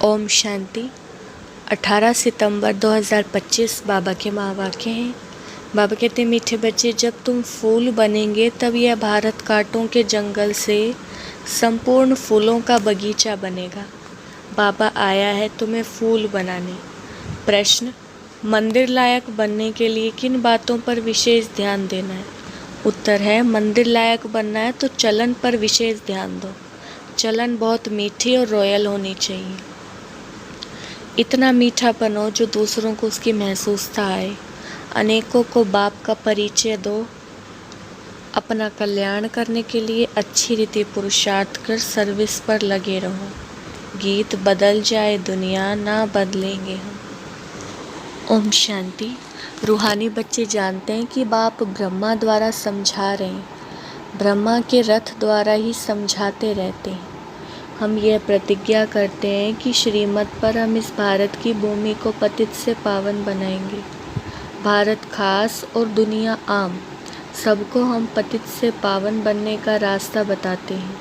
ओम शांति। 18 सितंबर 2025 बाबा के महावाक्य हैं। बाबा कहते हैं, मीठे बच्चे, जब तुम फूल बनेंगे तब यह भारत कांटों के जंगल से संपूर्ण फूलों का बगीचा बनेगा। बाबा आया है तुम्हें फूल बनाने। प्रश्न, मंदिर लायक बनने के लिए किन बातों पर विशेष ध्यान देना है? उत्तर है, मंदिर लायक बनना है तो चलन पर विशेष ध्यान दो। चलन बहुत मीठी और रॉयल होनी चाहिए। इतना मीठापन हो जो दूसरों को उसकी महसूसता आए। अनेकों को बाप का परिचय दो। अपना कल्याण करने के लिए अच्छी रीति पुरुषार्थ कर सर्विस पर लगे रहो। गीत बदल जाए दुनिया, ना बदलेंगे हम। ओम शांति। रूहानी बच्चे जानते हैं कि बाप ब्रह्मा द्वारा समझा रहे हैं। ब्रह्मा के रथ द्वारा ही समझाते रहते हैं। हम यह प्रतिज्ञा करते हैं कि श्रीमत पर हम इस भारत की भूमि को पतित से पावन बनाएंगे। भारत खास और दुनिया आम, सबको हम पतित से पावन बनने का रास्ता बताते हैं।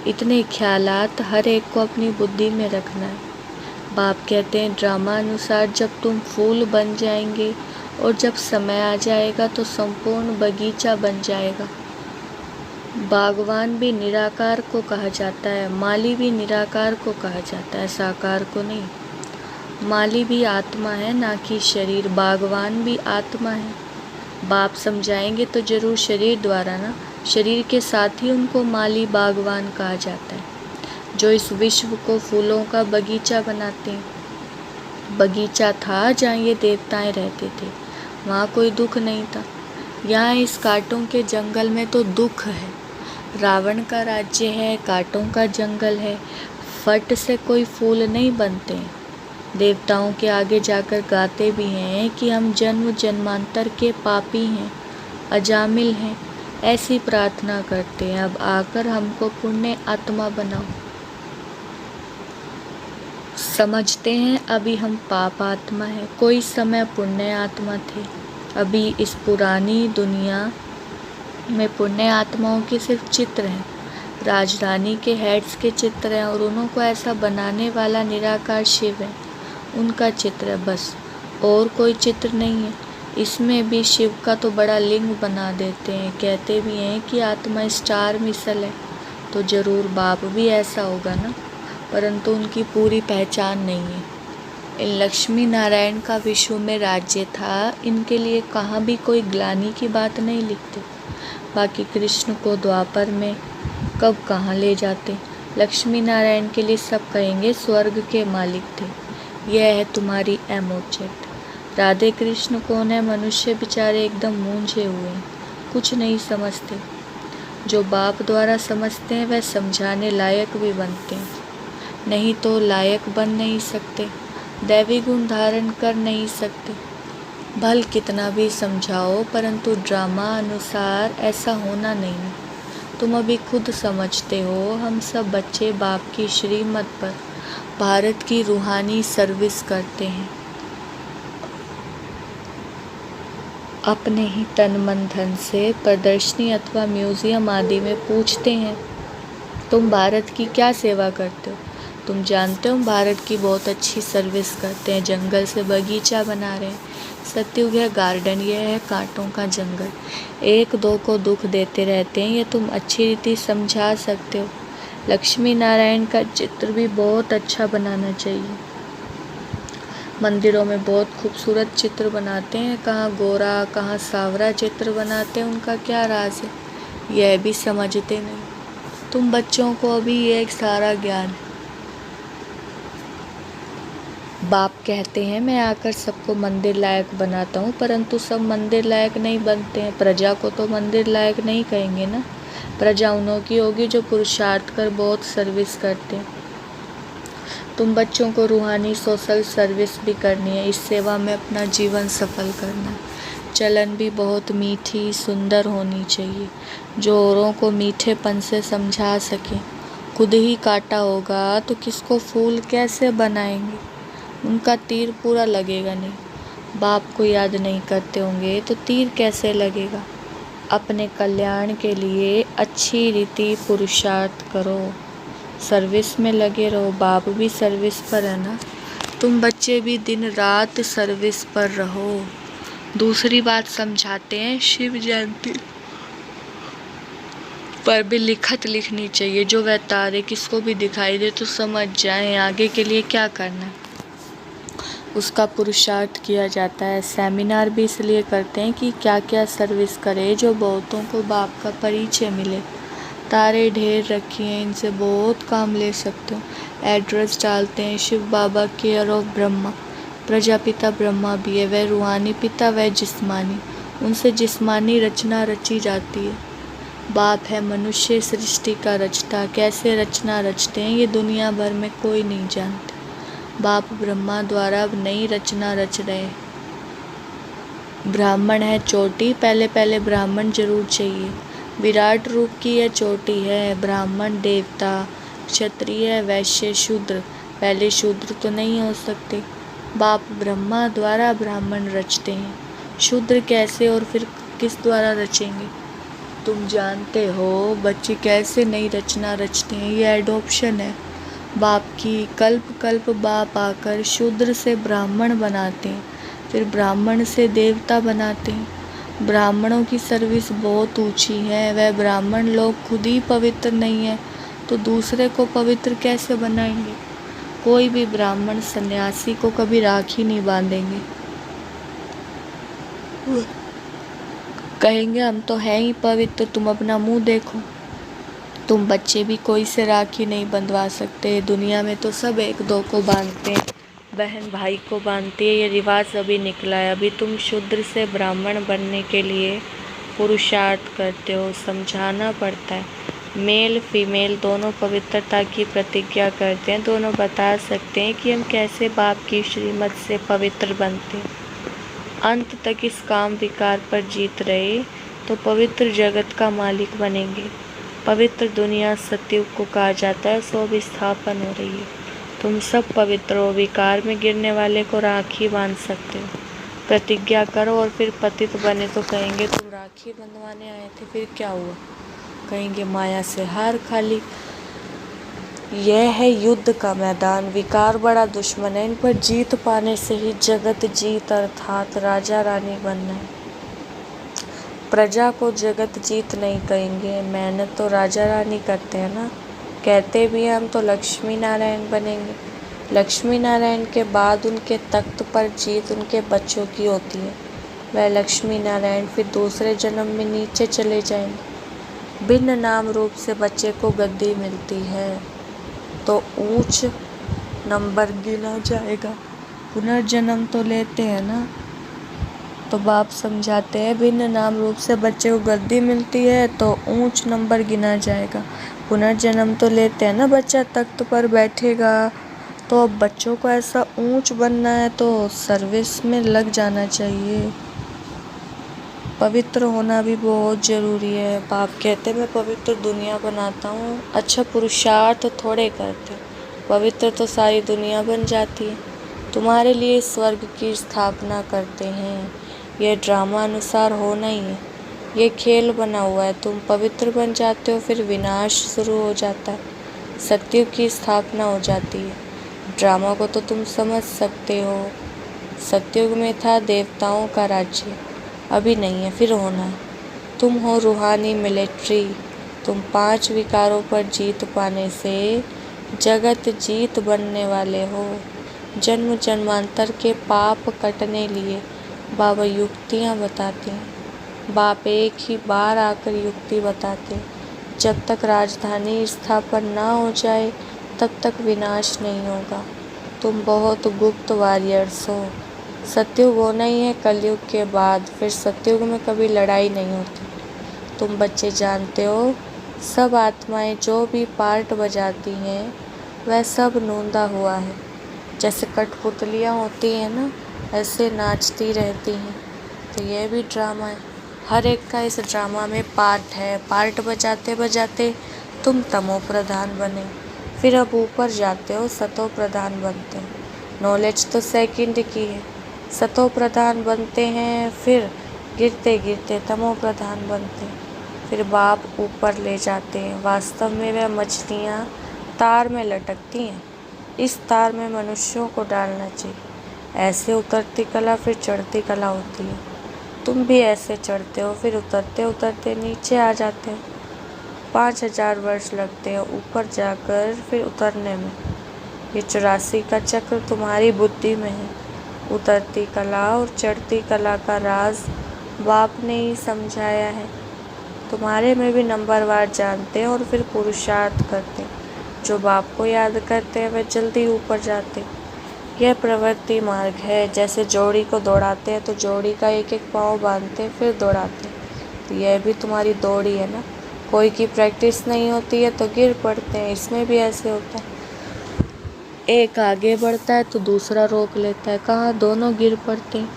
इतने ख्यालात हर एक को अपनी बुद्धि में रखना है। बाप कहते हैं, ड्रामा अनुसार जब तुम फूल बन जाएंगे और जब समय आ जाएगा तो संपूर्ण बगीचा बन जाएगा। बागवान भी निराकार को कहा जाता है, माली भी निराकार को कहा जाता है, साकार को नहीं। माली भी आत्मा है, ना कि शरीर। बागवान भी आत्मा है। बाप समझाएंगे तो जरूर शरीर द्वारा ना, शरीर के साथ ही उनको माली बागवान कहा जाता है, जो इस विश्व को फूलों का बगीचा बनाते हैं। बगीचा था जहाँ ये देवताएं रहते थे, वहाँ कोई दुख नहीं था। यहाँ इस कांटों के जंगल में तो दुख है। रावण का राज्य है, कांटों का जंगल है। फट से कोई फूल नहीं बनते। देवताओं के आगे जाकर गाते भी हैं कि हम जन्म जन्मांतर के पापी हैं, अजामिल हैं। ऐसी प्रार्थना करते हैं, अब आकर हमको पुण्य आत्मा बनाओ। समझते हैं अभी हम पाप आत्मा है, कोई समय पुण्य आत्मा थे। अभी इस पुरानी दुनिया में पुण्य आत्माओं के सिर्फ चित्र हैं। राजधानी के हेड्स के चित्र हैं और उनको ऐसा बनाने वाला निराकार शिव है, उनका चित्र है बस, और कोई चित्र नहीं है। इसमें भी शिव का तो बड़ा लिंग बना देते हैं। कहते भी हैं कि आत्मा स्टार मिसल है, तो जरूर बाप भी ऐसा होगा ना, परंतु उनकी पूरी पहचान नहीं है। इन लक्ष्मी नारायण का विश्व में राज्य था, इनके लिए कहाँ भी कोई ग्लानि की बात नहीं लिखते। बाकी कृष्ण को द्वापर में कब कहाँ ले जाते। लक्ष्मी नारायण के लिए सब कहेंगे स्वर्ग के मालिक थे। यह है तुम्हारी एम ऑब्जेक्ट। राधे कृष्ण कौन है? मनुष्य बेचारे एकदम मूंझे हुए हैं, कुछ नहीं समझते। जो बाप द्वारा समझते हैं वह समझाने लायक भी बनते हैं, नहीं तो लायक बन नहीं सकते, दैवी गुण धारण कर नहीं सकते। भल कितना भी समझाओ, परंतु ड्रामा अनुसार ऐसा होना नहीं। तुम अभी खुद समझते हो, हम सब बच्चे बाप की श्रीमत पर भारत की रूहानी सर्विस करते हैं। अपने ही तन मन धन से प्रदर्शनी अथवा म्यूजियम आदि में पूछते हैं, तुम भारत की क्या सेवा करते हो? तुम जानते हो भारत की बहुत अच्छी सर्विस करते हैं, जंगल से बगीचा बना रहे हैं। सत्युग है गार्डन, यह है कांटों का जंगल। एक दो को दुख देते रहते हैं, ये तुम अच्छी रीति समझा सकते हो। लक्ष्मी नारायण का चित्र भी बहुत अच्छा बनाना चाहिए। मंदिरों में बहुत खूबसूरत चित्र बनाते हैं, कहाँ गोरा कहाँ सावरा चित्र बनाते हैं, उनका क्या राज है यह भी समझते नहीं। तुम बच्चों को अभी ये एक सारा ज्ञान है। बाप कहते हैं, मैं आकर सबको मंदिर लायक बनाता हूँ, परंतु सब मंदिर लायक नहीं बनते हैं। प्रजा को तो मंदिर लायक नहीं कहेंगे ना। प्रजा उन्हों की होगी जो पुरुषार्थ कर बहुत सर्विस करते हैं। तुम बच्चों को रूहानी सोशल सर्विस भी करनी है, इस सेवा में अपना जीवन सफल करना है। चलन भी बहुत मीठी सुंदर होनी चाहिए, जो औरों को मीठेपन से समझा सके। खुद ही काटा होगा तो किसको फूल कैसे बनाएंगे? उनका तीर पूरा लगेगा नहीं। बाप को याद नहीं करते होंगे तो तीर कैसे लगेगा? अपने कल्याण के लिए अच्छी रीति पुरुषार्थ करो। सर्विस में लगे रहो। बाप भी सर्विस पर है ना, तुम बच्चे भी दिन रात सर्विस पर रहो। दूसरी बात समझाते हैं, शिव जयंती पर भी लिखत लिखनी चाहिए, जो वह तारे किसको भी दिखाई दे तो समझ जाएं आगे के लिए क्या करना है, उसका पुरुषार्थ किया जाता है। सेमिनार भी इसलिए करते हैं कि क्या क्या सर्विस करे जो बहुतों को बाप का परिचय मिले। तारे ढेर रखी हैं, इनसे बहुत काम ले सकते हो। एड्रेस डालते हैं, शिव बाबा केयर ऑफ ब्रह्मा। प्रजापिता ब्रह्मा भी है, वह रूहानी पिता, वह जिस्मानी, उनसे जिस्मानी रचना रची जाती है। बाप है मनुष्य सृष्टि का रचता, कैसे रचना रचते हैं ये दुनिया भर में कोई नहीं जानते। बाप ब्रह्मा द्वारा अब नई रचना रच रहे। ब्राह्मण है चोटी, पहले पहले ब्राह्मण जरूर चाहिए। विराट रूप की यह चोटी है। ब्राह्मण देवता, क्षत्रिय, वैश्य, शूद्र, पहले शूद्र तो नहीं हो सकते। बाप ब्रह्मा द्वारा ब्राह्मण रचते हैं। शूद्र कैसे और फिर किस द्वारा रचेंगे? तुम जानते हो बच्चे कैसे नई रचना रचते हैं, ये एडॉप्शन है बाप की। कल्प कल्प बाप आकर शूद्र से ब्राह्मण बनाते हैं, फिर ब्राह्मण से देवता बनाते हैं। ब्राह्मणों की सर्विस बहुत ऊंची है। वह ब्राह्मण लोग खुद ही पवित्र नहीं है तो दूसरे को पवित्र कैसे बनाएंगे? कोई भी ब्राह्मण सन्यासी को कभी राखी नहीं बांधेंगे। कहेंगे हम तो हैं ही पवित्र, तुम अपना मुंह देखो। तुम बच्चे भी कोई से राखी नहीं बंधवा सकते। दुनिया में तो सब एक दो को बांधते हैं, बहन भाई को बांधती है, ये रिवाज अभी निकला है। अभी तुम शूद्र से ब्राह्मण बनने के लिए पुरुषार्थ करते हो, समझाना पड़ता है। मेल फीमेल दोनों पवित्रता की प्रतिज्ञा करते हैं, दोनों बता सकते हैं कि हम कैसे बाप की श्रीमत से पवित्र बनते हैं। अंत तक इस काम विकार पर जीत रहे तो पवित्र जगत का मालिक बनेंगे। पवित्र दुनिया सतयुग को कहा जाता है, सो भी स्थापन हो रही है। तुम सब पवित्र हो, विकार में गिरने वाले को राखी बांध सकते हो। प्रतिज्ञा करो और फिर पतित बने तो कहेंगे तुम राखी बंधवाने आए थे, फिर क्या हुआ? कहेंगे माया से हार खाली। यह है युद्ध का मैदान। विकार बड़ा दुश्मन है, इन पर जीत पाने से ही जगत जीत अर्थात राजा रानी बनना है। प्रजा को जगत जीत नहीं कहेंगे, मेहनत तो राजा रानी करते हैं ना। कहते भी हम तो लक्ष्मी नारायण बनेंगे। लक्ष्मी नारायण के बाद उनके तख्त पर जीत उनके बच्चों की होती है। वह लक्ष्मी नारायण फिर दूसरे जन्म में नीचे चले जाएंगे। भिन्न नाम रूप से बच्चे को गद्दी मिलती है तो ऊंच नंबर गिना जाएगा। पुनर्जन्म तो लेते हैं ना, तो बाप समझाते हैं भिन्न नाम रूप से बच्चे को गद्दी मिलती है तो ऊंच नंबर गिना जाएगा। पुनर्जन्म तो लेते हैं ना, बच्चा तख्त पर बैठेगा तो अब बच्चों को ऐसा ऊंच बनना है तो सर्विस में लग जाना चाहिए। पवित्र होना भी बहुत ज़रूरी है। बाप कहते मैं पवित्र दुनिया बनाता हूँ, अच्छा पुरुषार्थ थोड़े करते। पवित्र तो सारी दुनिया बन जाती है। तुम्हारे लिए स्वर्ग की स्थापना करते हैं। यह ड्रामा अनुसार होना ही है, ये खेल बना हुआ है। तुम पवित्र बन जाते हो, फिर विनाश शुरू हो जाता है, सत्युग की स्थापना हो जाती है। ड्रामा को तो तुम समझ सकते हो। सत्युग में था देवताओं का राज्य, अभी नहीं है, फिर होना है। तुम हो रूहानी मिलिट्री। तुम 5 विकारों पर जीत पाने से जगत जीत बनने वाले हो। जन्म जन्मांतर के पाप कटने लिए बाबा युक्तियाँ बताते हैं। बाप एक ही बार आकर युक्ति बताते हैं। जब तक राजधानी स्थापन ना हो जाए तब तक विनाश नहीं होगा। तुम बहुत गुप्त वॉरियर्स हो। सतयुग होना ही है कलयुग के बाद, फिर सतयुग में कभी लड़ाई नहीं होती। तुम बच्चे जानते हो सब आत्माएं जो भी पार्ट बजाती हैं वह सब नूंदा हुआ है। जैसे कठपुतलियाँ होती हैं ना, ऐसे नाचती रहती हैं। तो यह भी ड्रामा है, हर एक का इस ड्रामा में पार्ट है। पार्ट बजाते बजाते तुम तमो प्रधान बने, फिर अब ऊपर जाते हो सतो प्रधान बनते हो। नॉलेज तो सेकंड की है, सतो प्रधान बनते हैं, फिर गिरते गिरते तमो प्रधान बनते हैं, फिर बाप ऊपर ले जाते हैं। वास्तव में वह मछलियाँ तार में लटकती हैं। इस तार में मनुष्यों को डालना चाहिए। ऐसे उतरती कला फिर चढ़ती कला होती है। तुम भी ऐसे चढ़ते हो, फिर उतरते उतरते नीचे आ जाते हो। 5000 वर्ष लगते हैं ऊपर जाकर फिर उतरने में। ये 84 का चक्र तुम्हारी बुद्धि में है। उतरती कला और चढ़ती कला का राज बाप ने ही समझाया है। तुम्हारे में भी नंबरवार जानते हैं और फिर पुरुषार्थ करते हैं। जो बाप को याद करते हैं वे जल्दी ऊपर जाते हैं। यह प्रवृत्ति मार्ग है। जैसे जोड़ी को दौड़ाते हैं तो जोड़ी का एक एक पाँव बांधते हैं फिर दौड़ाते हैं। तो यह भी तुम्हारी दौड़ी है ना। कोई की प्रैक्टिस नहीं होती है तो गिर पड़ते हैं। इसमें भी ऐसे होता है, एक आगे बढ़ता है तो दूसरा रोक लेता है। कहाँ, दोनों गिर पड़ते हैं।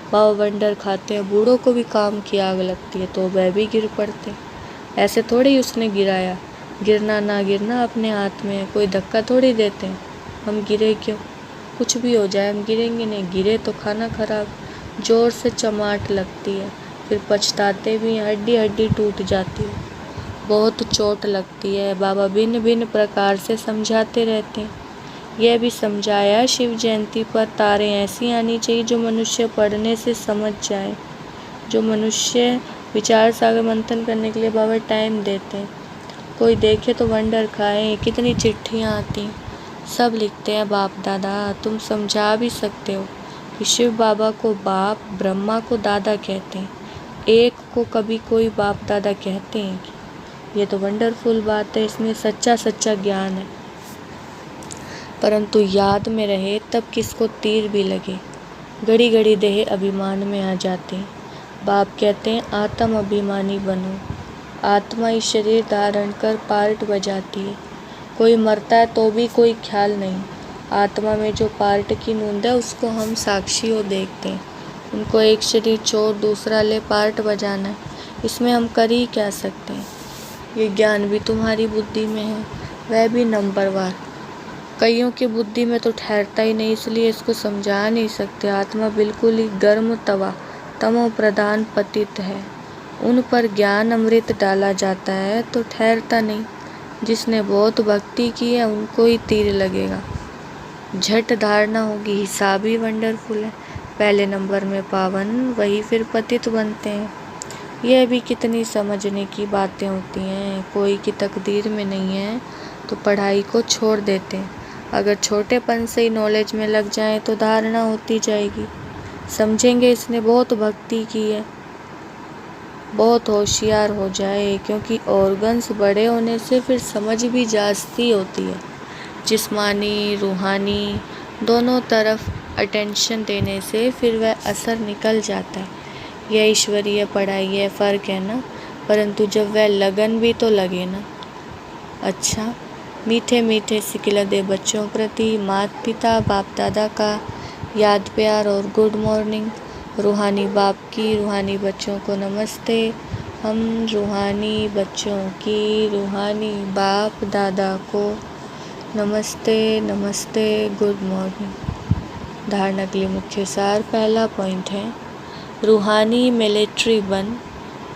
बाबा वंडर खाते हैं, बूढ़ों को भी काम की आग लगती है तो वह भी गिर पड़ते हैं। ऐसे थोड़ी उसने गिराया। गिरना ना गिरना अपने हाथ में है। कोई धक्का थोड़ी देते हैं। हम गिरे क्यों? कुछ भी हो जाए हम गिरेंगे नहीं। गिरे तो खाना खराब। जोर से चमाट लगती है, फिर पछताते भी हैं। हड्डी हड्डी टूट जाती है, बहुत चोट लगती है। बाबा भिन्न भिन्न प्रकार से समझाते रहते हैं। यह भी समझाया शिव जयंती पर तारें ऐसी आनी चाहिए जो मनुष्य पढ़ने से समझ जाए। जो मनुष्य विचार सागर मंथन करने के लिए बाबा टाइम देते हैं। कोई देखे तो वंडर खाए। कितनी चिट्ठियाँ आती हैं, सब लिखते हैं बाप दादा। तुम समझा भी सकते हो कि शिव बाबा को बाप, ब्रह्मा को दादा कहते हैं। एक को कभी कोई बाप दादा कहते हैं कि ये तो वंडरफुल बात है। इसमें सच्चा सच्चा ज्ञान है, परंतु याद में रहे तब किसको तीर भी लगे। घड़ी घड़ी देह अभिमान में आ जाते हैं। बाप कहते हैं आत्म अभिमानी बनो। आत्मा इस शरीर धारण कर पार्ट बजाती है। कोई मरता है तो भी कोई ख्याल नहीं। आत्मा में जो पार्ट की नूंद है उसको हम साक्षी हो देखते हैं। उनको एक शरीर छोड़ दूसरा ले पार्ट बजाना है, इसमें हम कर ही क्या सकते हैं। ये ज्ञान भी तुम्हारी बुद्धि में है, वह भी नंबरवार। कईयों की बुद्धि में तो ठहरता ही नहीं, इसलिए इसको समझा नहीं सकते। आत्मा बिल्कुल ही गर्म तवा, तमो प्रधान पतित है। उन पर ज्ञान अमृत डाला जाता है तो ठहरता नहीं। जिसने बहुत भक्ति की है उनको ही तीर लगेगा। झट धारणा होगी, हिसाब ही वंडरफुल है। पहले नंबर में पावन, वही फिर पतित बनते हैं। यह भी कितनी समझने की बातें होती हैं। कोई की तकदीर में नहीं है तो पढ़ाई को छोड़ देते हैं। अगर छोटेपन से ही नॉलेज में लग जाए तो धारणा होती जाएगी। समझेंगे इसने बहुत भक्ति की है, बहुत होशियार हो जाए। क्योंकि ऑर्गन्स बड़े होने से फिर समझ भी जास्ती होती है। जिस्मानी रूहानी दोनों तरफ अटेंशन देने से फिर वह असर निकल जाता है। यह ईश्वरीय पढ़ाई है, फ़र्क है ना। परंतु जब वह लगन भी तो लगे ना। अच्छा, मीठे मीठे सिकिलदे बच्चों प्रति माता पिता बाप दादा का याद प्यार और गुड मॉर्निंग। रूहानी बाप की रूहानी बच्चों को नमस्ते। हम रूहानी बच्चों की रूहानी बाप दादा को नमस्ते नमस्ते, गुड मॉर्निंग। धारणा के लिए मुख्य सार। पहला पॉइंट है रूहानी मिलिट्री बन।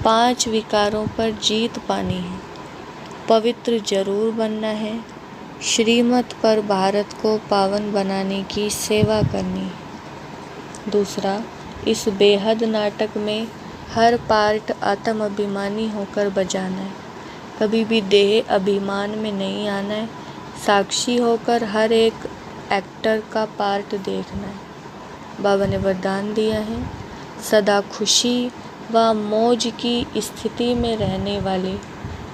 5 विकारों पर जीत पानी है। पवित्र जरूर बनना है। श्रीमत पर भारत को पावन बनाने की सेवा करनी है। दूसरा, इस बेहद नाटक में हर पार्ट आत्म अभिमानी होकर बजाना है। कभी भी देह अभिमान में नहीं आना है। साक्षी होकर हर एक एक्टर का पार्ट देखना है। बाबा ने वरदान दिया है सदा खुशी व मौज की स्थिति में रहने वाले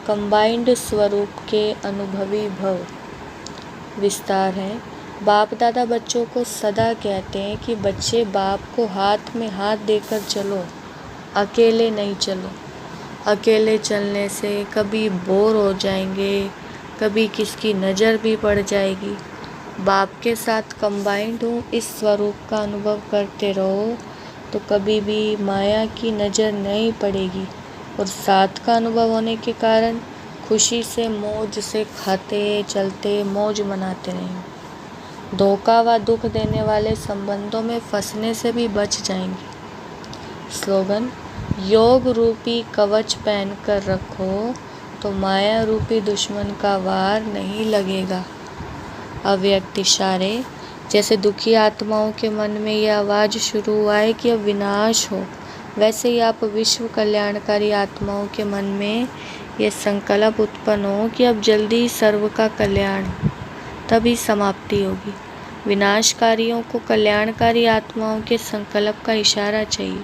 कंबाइंड स्वरूप के अनुभवी भव। विस्तार है। बाप दादा बच्चों को सदा कहते हैं कि बच्चे बाप को हाथ में हाथ देकर चलो, अकेले नहीं चलो। अकेले चलने से कभी बोर हो जाएंगे, कभी किसकी नज़र भी पड़ जाएगी। बाप के साथ कंबाइंड हो, इस स्वरूप का अनुभव करते रहो तो कभी भी माया की नज़र नहीं पड़ेगी। और साथ का अनुभव होने के कारण खुशी से मौज से खाते चलते मौज मनाते रहेंगे। धोखा व दुख देने वाले संबंधों में फंसने से भी बच जाएंगे। स्लोगन, योग रूपी कवच पहन कर रखो तो माया रूपी दुश्मन का वार नहीं लगेगा। अव्यक्त इशारे। जैसे दुखी आत्माओं के मन में यह आवाज़ शुरू हुआ है कि अब विनाश हो, वैसे ही आप विश्व कल्याणकारी आत्माओं के मन में यह संकल्प उत्पन्न हो कि अब जल्दी सर्व का कल्याण हो, तभी समाप्ति होगी। विनाशकारियों को कल्याणकारी आत्माओं के संकल्प का इशारा चाहिए,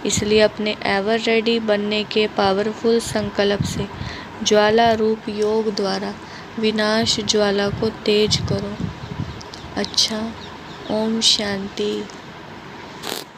इसलिए अपने एवर रेडी बनने के पावरफुल संकल्प से ज्वाला रूप योग द्वारा विनाश ज्वाला को तेज करो। अच्छा, ओम शांति।